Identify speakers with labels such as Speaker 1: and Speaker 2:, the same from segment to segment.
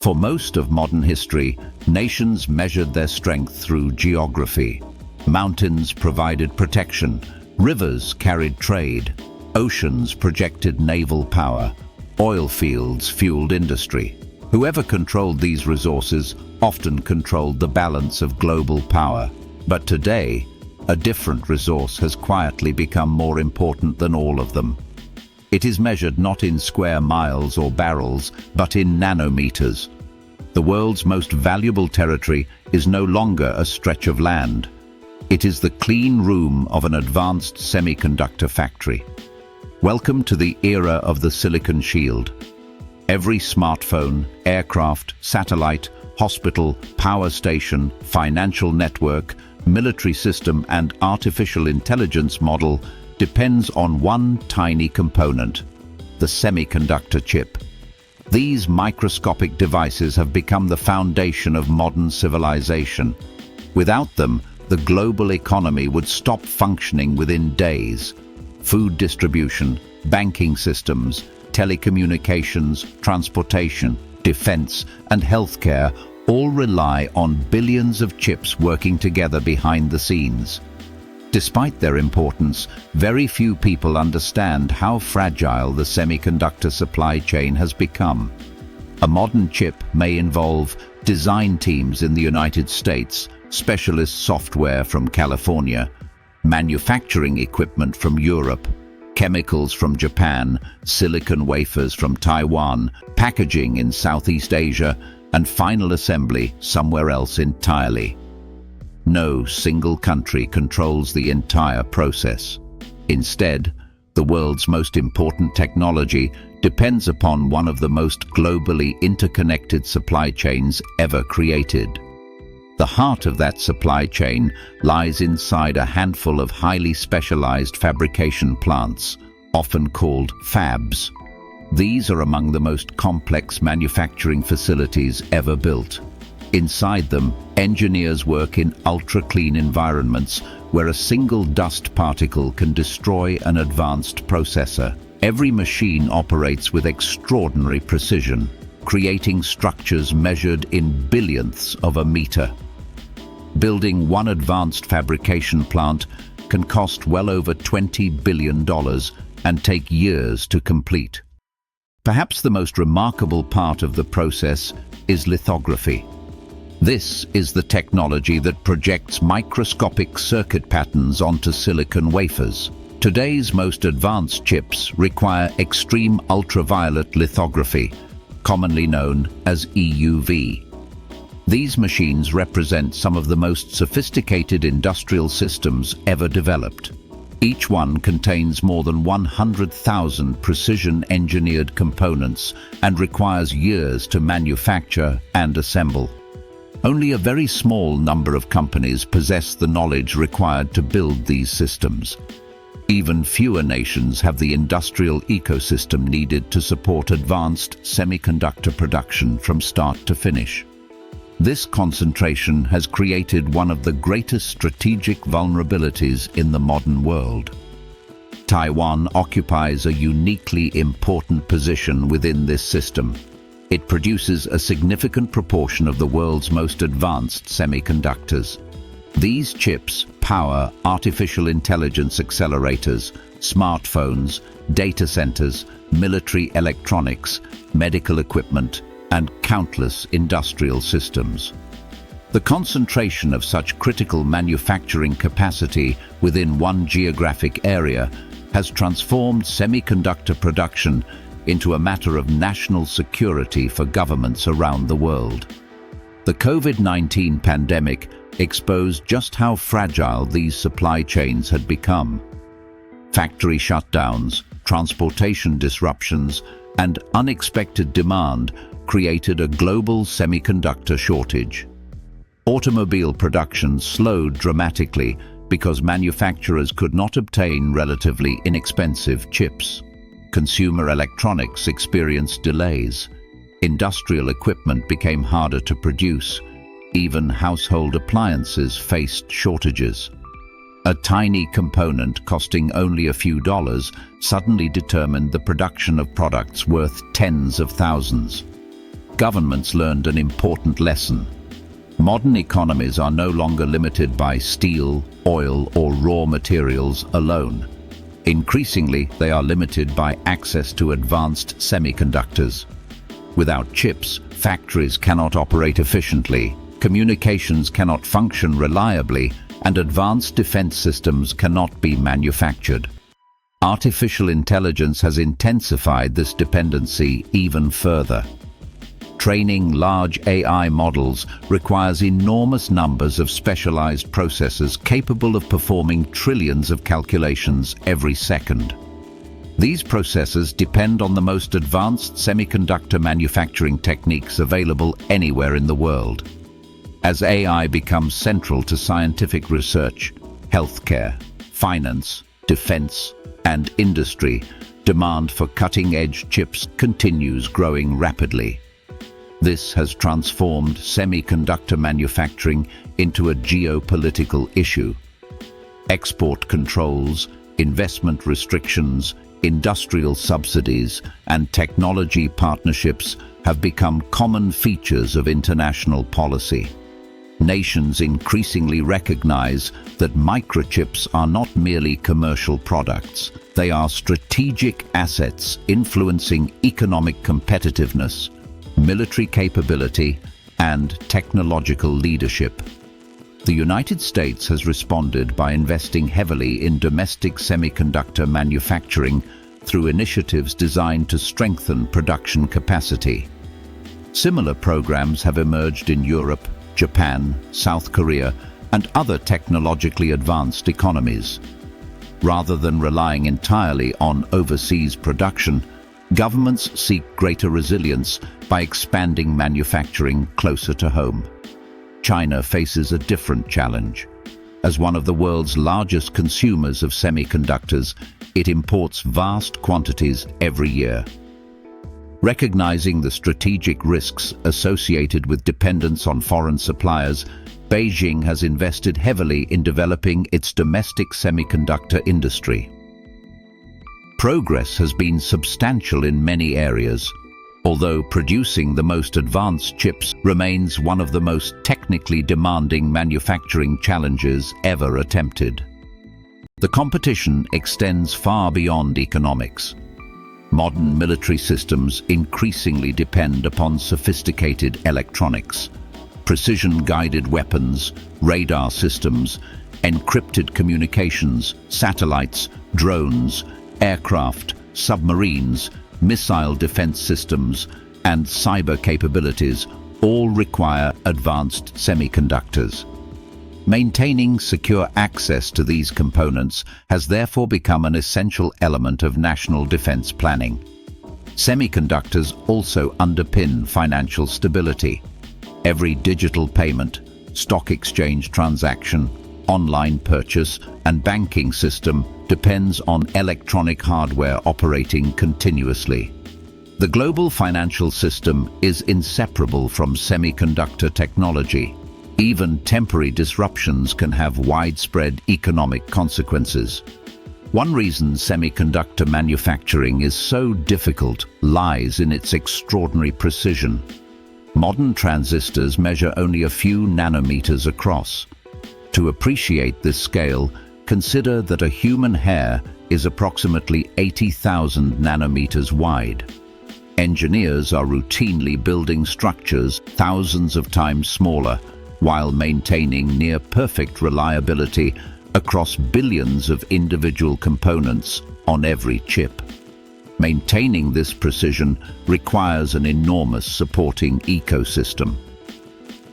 Speaker 1: For most of modern history, nations measured their strength through geography. Mountains provided protection, rivers carried trade, oceans projected naval power, oil fields fueled industry. Whoever controlled these resources often controlled the balance of global power. But today, a different resource has quietly become more important than all of them. It is measured not in square miles or barrels, but in nanometers. The world's most valuable territory is no longer a stretch of land. It is the clean room of an advanced semiconductor factory. Welcome to the era of the silicon shield. Every smartphone, aircraft, satellite, hospital, power station, financial network, military system, and artificial intelligence model depends on one tiny component, the semiconductor chip. These microscopic devices have become the foundation of modern civilization. Without them, the global economy would stop functioning within days. Food distribution, banking systems, telecommunications, transportation, defense, and healthcare all rely on billions of chips working together behind the scenes. Despite their importance, very few people understand how fragile the semiconductor supply chain has become. A modern chip may involve design teams in the United States, specialist software from California, manufacturing equipment from Europe, chemicals from Japan, silicon wafers from Taiwan, packaging in Southeast Asia, and final assembly somewhere else entirely. No single country controls the entire process. Instead, the world's most important technology depends upon one of the most globally interconnected supply chains ever created. The heart of that supply chain lies inside a handful of highly specialized fabrication plants, often called fabs. These are among the most complex manufacturing facilities ever built. Inside them, engineers work in ultra-clean environments where a single dust particle can destroy an advanced processor. Every machine operates with extraordinary precision, creating structures measured in billionths of a meter. Building one advanced fabrication plant can cost well over $20 billion and take years to complete. Perhaps the most remarkable part of the process is lithography. This is the technology that projects microscopic circuit patterns onto silicon wafers. Today's most advanced chips require extreme ultraviolet lithography, commonly known as EUV. These machines represent some of the most sophisticated industrial systems ever developed. Each one contains more than 100,000 precision-engineered components and requires years to manufacture and assemble. Only a very small number of companies possess the knowledge required to build these systems. Even fewer nations have the industrial ecosystem needed to support advanced semiconductor production from start to finish. This concentration has created one of the greatest strategic vulnerabilities in the modern world. Taiwan occupies a uniquely important position within this system. It produces a significant proportion of the world's most advanced semiconductors. These chips power artificial intelligence accelerators, smartphones, data centers, military electronics, medical equipment, and countless industrial systems. The concentration of such critical manufacturing capacity within one geographic area has transformed semiconductor production into a matter of national security for governments around the world. The COVID-19 pandemic exposed just how fragile these supply chains had become. Factory shutdowns, transportation disruptions, and unexpected demand created a global semiconductor shortage. Automobile production slowed dramatically because manufacturers could not obtain relatively inexpensive chips. Consumer electronics experienced delays. Industrial equipment became harder to produce. Even household appliances faced shortages. A tiny component costing only a few dollars suddenly determined the production of products worth tens of thousands. governments learned an important lesson. Modern economies are no longer limited by steel, oil, or raw materials alone. Increasingly, they are limited by access to advanced semiconductors. Without chips, factories cannot operate efficiently, communications cannot function reliably, and advanced defense systems cannot be manufactured. Artificial intelligence has intensified this dependency even further. Training large AI models requires enormous numbers of specialized processors capable of performing trillions of calculations every second. These processors depend on the most advanced semiconductor manufacturing techniques available anywhere in the world. As AI becomes central to scientific research, healthcare, finance, defense, and industry, demand for cutting-edge chips continues growing rapidly. This has transformed semiconductor manufacturing into a geopolitical issue. Export controls, investment restrictions, industrial subsidies, and technology partnerships have become common features of international policy. Nations increasingly recognize that microchips are not merely commercial products. They are strategic assets influencing economic competitiveness, military capability, and technological leadership. The United States has responded by investing heavily in domestic semiconductor manufacturing through initiatives designed to strengthen production capacity. Similar programs have emerged in Europe, Japan, South Korea, and other technologically advanced economies. Rather than relying entirely on overseas production, governments seek greater resilience by expanding manufacturing closer to home. China faces a different challenge. As one of the world's largest consumers of semiconductors, it imports vast quantities every year. Recognizing the strategic risks associated with dependence on foreign suppliers, Beijing has invested heavily in developing its domestic semiconductor industry. Progress has been substantial in many areas, although producing the most advanced chips remains one of the most technically demanding manufacturing challenges ever attempted. The competition extends far beyond economics. Modern military systems increasingly depend upon sophisticated electronics. Precision-guided weapons, radar systems, encrypted communications, satellites, drones, aircraft, submarines, missile defense systems, and cyber capabilities all require advanced semiconductors. Maintaining secure access to these components has therefore become an essential element of national defense planning. Semiconductors also underpin financial stability. Every digital payment, stock exchange transaction, online purchase, and banking system depends on electronic hardware operating continuously. The global financial system is inseparable from semiconductor technology. Even temporary disruptions can have widespread economic consequences. One reason semiconductor manufacturing is so difficult lies in its extraordinary precision. Modern transistors measure only a few nanometers across. To appreciate this scale, consider that a human hair is approximately 80,000 nanometers wide. Engineers are routinely building structures thousands of times smaller, while maintaining near-perfect reliability across billions of individual components on every chip. Maintaining this precision requires an enormous supporting ecosystem.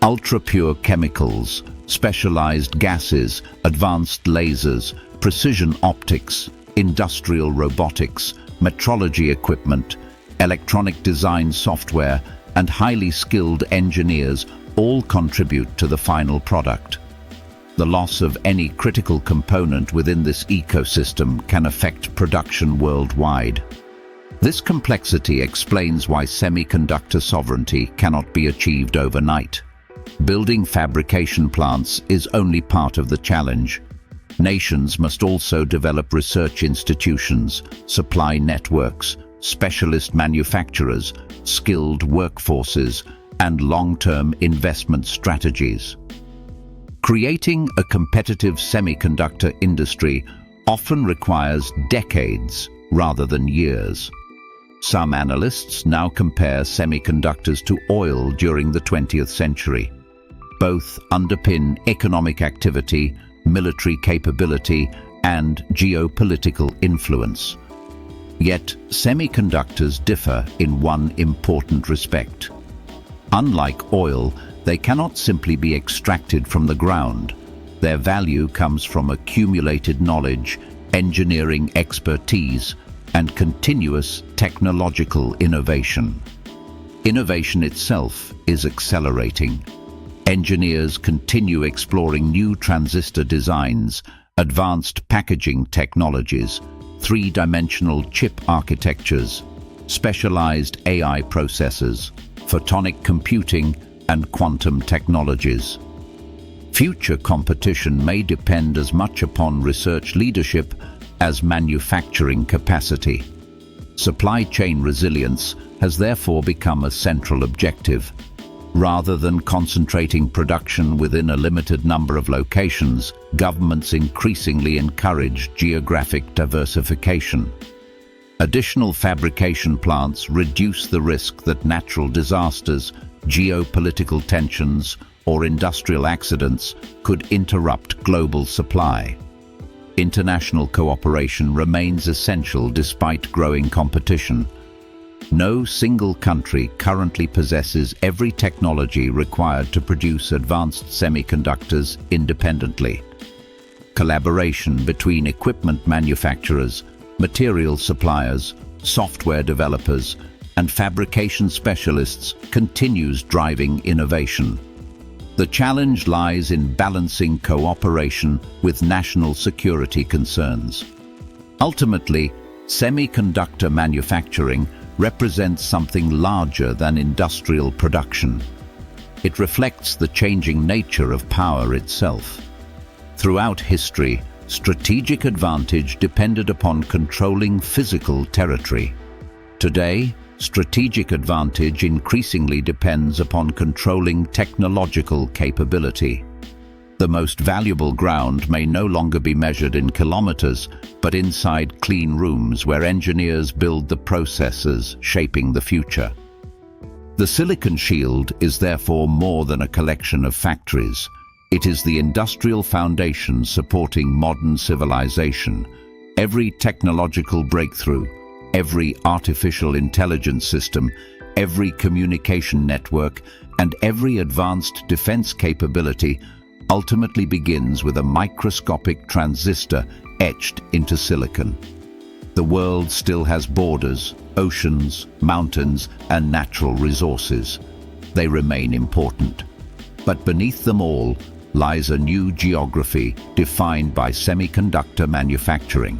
Speaker 1: Ultra-pure chemicals, specialized gases, advanced lasers, precision optics, industrial robotics, metrology equipment, electronic design software, and highly skilled engineers all contribute to the final product. The loss of any critical component within this ecosystem can affect production worldwide. This complexity explains why semiconductor sovereignty cannot be achieved overnight. Building fabrication plants is only part of the challenge. Nations must also develop research institutions, supply networks, specialist manufacturers, skilled workforces, and long-term investment strategies. Creating a competitive semiconductor industry often requires decades rather than years. Some analysts now compare semiconductors to oil during the 20th century. Both underpin economic activity, military capability, and geopolitical influence. Yet, semiconductors differ in one important respect. Unlike oil, they cannot simply be extracted from the ground. Their value comes from accumulated knowledge, engineering expertise, and continuous technological innovation. Innovation itself is accelerating. Engineers continue exploring new transistor designs, advanced packaging technologies, three-dimensional chip architectures, specialized AI processors, photonic computing, and quantum technologies. Future competition may depend as much upon research leadership as manufacturing capacity. Supply chain resilience has therefore become a central objective. Rather than concentrating production within a limited number of locations, governments increasingly encourage geographic diversification. Additional fabrication plants reduce the risk that natural disasters, geopolitical tensions, or industrial accidents could interrupt global supply. International cooperation remains essential despite growing competition. No single country currently possesses every technology required to produce advanced semiconductors independently. Collaboration between equipment manufacturers, material suppliers, software developers, and fabrication specialists continues driving innovation. The challenge lies in balancing cooperation with national security concerns. Ultimately, semiconductor manufacturing represents something larger than industrial production. It reflects the changing nature of power itself. Throughout history, strategic advantage depended upon controlling physical territory. Today, strategic advantage increasingly depends upon controlling technological capability. The most valuable ground may no longer be measured in kilometers, but inside clean rooms where engineers build the processes shaping the future. The Silicon Shield is therefore more than a collection of factories. It is the industrial foundation supporting modern civilization. Every technological breakthrough, every artificial intelligence system, every communication network, and every advanced defense capability ultimately begins with a microscopic transistor etched into silicon. The world still has borders, oceans, mountains, and natural resources. They remain important. But beneath them all lies a new geography defined by semiconductor manufacturing.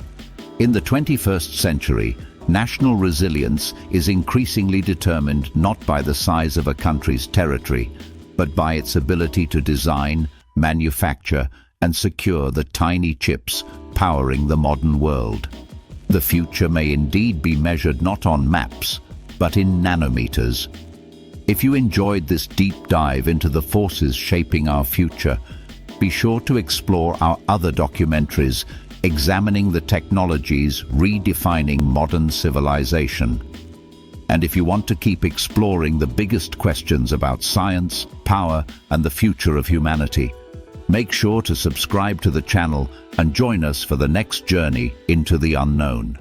Speaker 1: In the 21st century, national resilience is increasingly determined not by the size of a country's territory, but by its ability to design, manufacture, and secure the tiny chips powering the modern world. The future may indeed be measured not on maps, but in nanometers. If you enjoyed this deep dive into the forces shaping our future, be sure to explore our other documentaries examining the technologies redefining modern civilization. And if you want to keep exploring the biggest questions about science, power, and the future of humanity, make sure to subscribe to the channel and join us for the next journey into the unknown.